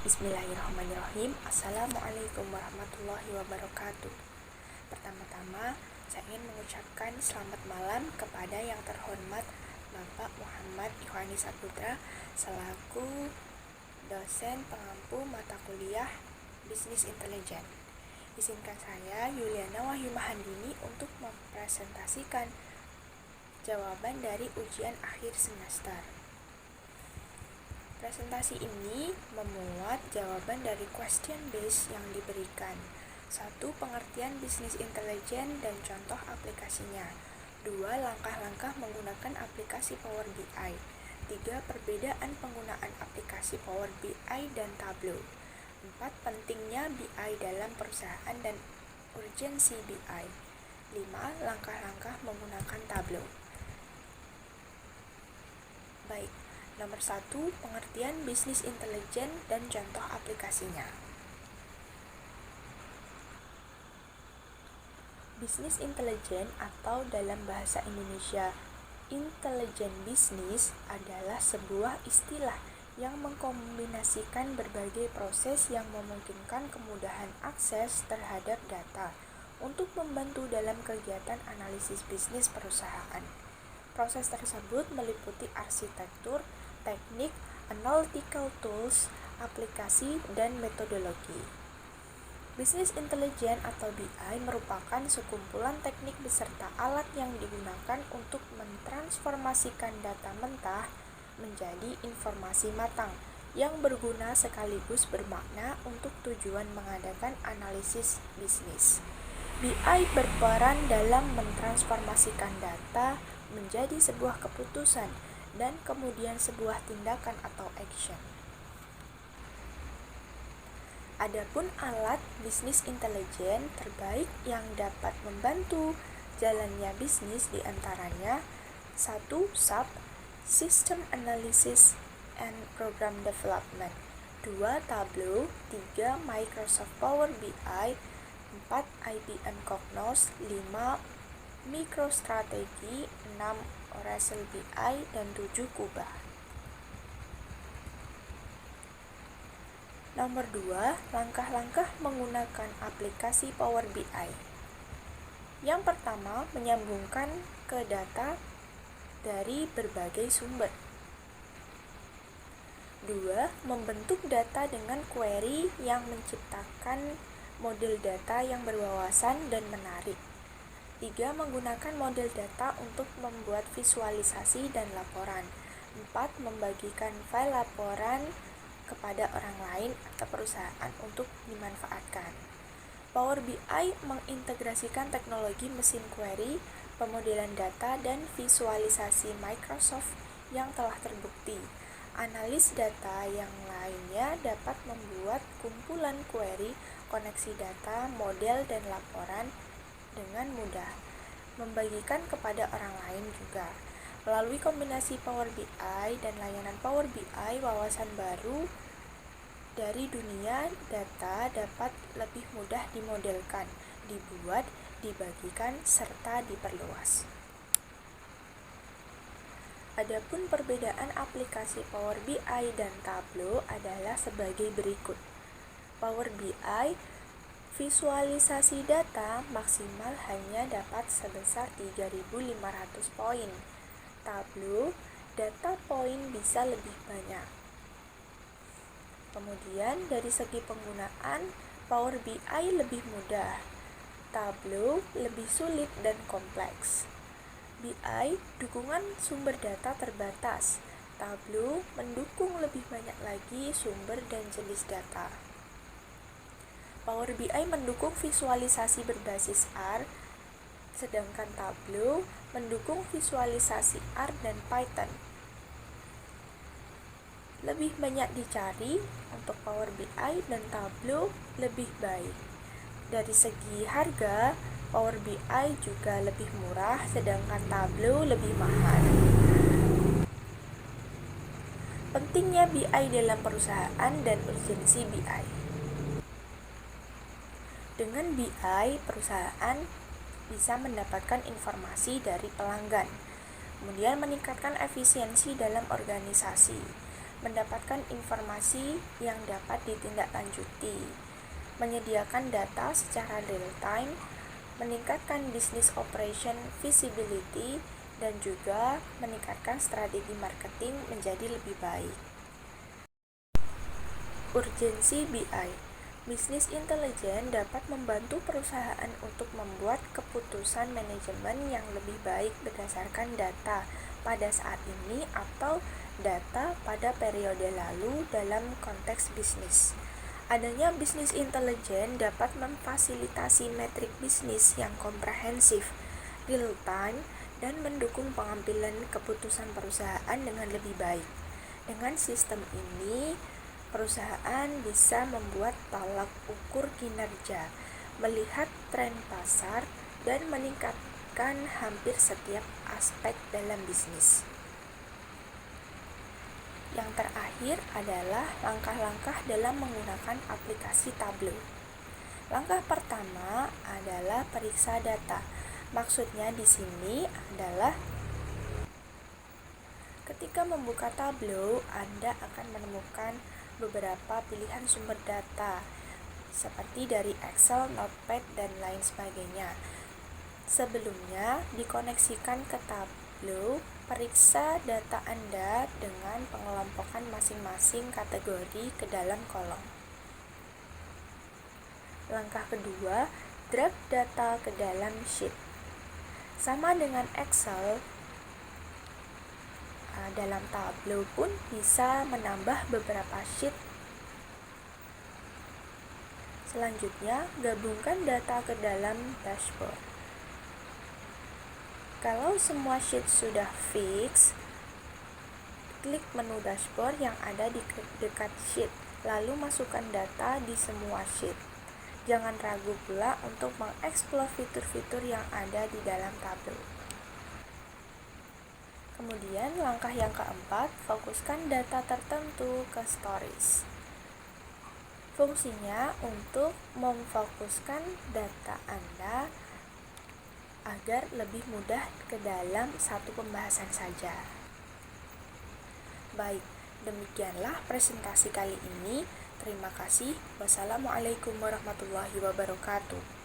Bismillahirrahmanirrahim. Assalamualaikum warahmatullahi wabarakatuh. Pertama-tama, saya ingin mengucapkan selamat malam kepada yang terhormat Bapak Muhammad Ikhwani Saputra selaku dosen pengampu mata kuliah Bisnis Intelijen. Izinkan saya, Yuliana Wahyu Mahandini, untuk mempresentasikan jawaban dari ujian akhir semester. Presentasi ini memuat jawaban dari question base yang diberikan. 1. Pengertian bisnis intelijen dan contoh aplikasinya. 2. Langkah-langkah menggunakan aplikasi Power BI. 3. Perbedaan penggunaan aplikasi Power BI dan Tableau. 4. Pentingnya BI dalam perusahaan dan urgensi BI. 5. Langkah-langkah menggunakan Tableau. Baik. Nomor 1, pengertian bisnis intelijen dan contoh aplikasinya. Bisnis intelijen atau dalam bahasa Indonesia intelijen bisnis adalah sebuah istilah yang mengkombinasikan berbagai proses yang memungkinkan kemudahan akses terhadap data untuk membantu dalam kegiatan analisis bisnis perusahaan. Proses tersebut meliputi arsitektur, teknik, analytical tools, aplikasi, dan metodologi. Bisnis intelijen atau BI merupakan sekumpulan teknik beserta alat yang digunakan untuk mentransformasikan data mentah menjadi informasi matang yang berguna sekaligus bermakna untuk tujuan mengadakan analisis bisnis. BI berperan dalam mentransformasikan data menjadi sebuah keputusan dan kemudian sebuah tindakan atau action. Adapun alat bisnis intelijen terbaik yang dapat membantu jalannya bisnis diantaranya 1. SAP, System Analysis and Program Development. 2. Tableau. 3. Microsoft Power BI. 4. IBM Cognos. 5. MicroStrategy. 6. Oracle BI, dan 7. Kuba. Nomor 2, langkah-langkah menggunakan aplikasi Power BI. Yang pertama, menyambungkan ke data dari berbagai sumber. 2. Membentuk data dengan query yang menciptakan model data yang berwawasan dan menarik. 3. Menggunakan model data untuk membuat visualisasi dan laporan. 4. Membagikan file laporan kepada orang lain atau perusahaan untuk dimanfaatkan. Power BI mengintegrasikan teknologi mesin query, pemodelan data, dan visualisasi Microsoft yang telah terbukti. Analis data yang lainnya dapat membuat kumpulan query, koneksi data, model, dan laporan dengan mudah, membagikan kepada orang lain juga. Melalui kombinasi Power BI dan layanan Power BI, wawasan baru dari dunia data dapat lebih mudah dimodelkan, dibuat, dibagikan, serta diperluas. Adapun perbedaan aplikasi Power BI dan Tableau adalah sebagai berikut. Power BI visualisasi data maksimal hanya dapat sebesar 3.500 poin. Tableau, data poin bisa lebih banyak. Kemudian dari segi penggunaan, Power BI lebih mudah. Tableau lebih sulit dan kompleks. BI, dukungan sumber data terbatas. Tableau mendukung lebih banyak lagi sumber dan jenis data. Power BI mendukung visualisasi berbasis R, sedangkan Tableau mendukung visualisasi R dan Python. Lebih banyak dicari untuk Power BI dan Tableau lebih baik. Dari segi harga, Power BI juga lebih murah, sedangkan Tableau lebih mahal. Pentingnya BI dalam perusahaan dan urgensi BI. Dengan BI, perusahaan bisa mendapatkan informasi dari pelanggan, kemudian meningkatkan efisiensi dalam organisasi, mendapatkan informasi yang dapat ditindaklanjuti, menyediakan data secara real-time, meningkatkan business operation visibility, dan juga meningkatkan strategi marketing menjadi lebih baik. Urgensi BI. Business Intelligence dapat membantu perusahaan untuk membuat keputusan manajemen yang lebih baik berdasarkan data pada saat ini atau data pada periode lalu dalam konteks bisnis. Adanya Business Intelligence dapat memfasilitasi metrik bisnis yang komprehensif, real-time, dan mendukung pengambilan keputusan perusahaan dengan lebih baik. Dengan sistem ini, perusahaan bisa membuat tolak ukur kinerja, melihat tren pasar, dan meningkatkan hampir setiap aspek dalam bisnis. Yang terakhir adalah langkah-langkah dalam menggunakan aplikasi Tableau. Langkah pertama adalah periksa data. Maksudnya di sini adalah ketika membuka Tableau, Anda akan menemukan beberapa pilihan sumber data seperti dari Excel, Notepad, dan lain sebagainya. Sebelumnya dikoneksikan ke Tableau, periksa data Anda dengan pengelompokan masing-masing kategori ke dalam kolom. Langkah kedua, drag data ke dalam sheet. Sama dengan Excel, dalam Tableau pun bisa menambah beberapa sheet. Selanjutnya, gabungkan data ke dalam dashboard. Kalau semua sheet sudah fix, klik menu dashboard yang ada di dekat sheet, lalu masukkan data di semua sheet. Jangan ragu pula untuk mengeksplor fitur-fitur yang ada di dalam Tableau. Kemudian langkah yang keempat, fokuskan data tertentu ke stories. Fungsinya untuk memfokuskan data Anda agar lebih mudah ke dalam satu pembahasan saja. Baik, demikianlah presentasi kali ini. Terima kasih. Wassalamualaikum warahmatullahi wabarakatuh.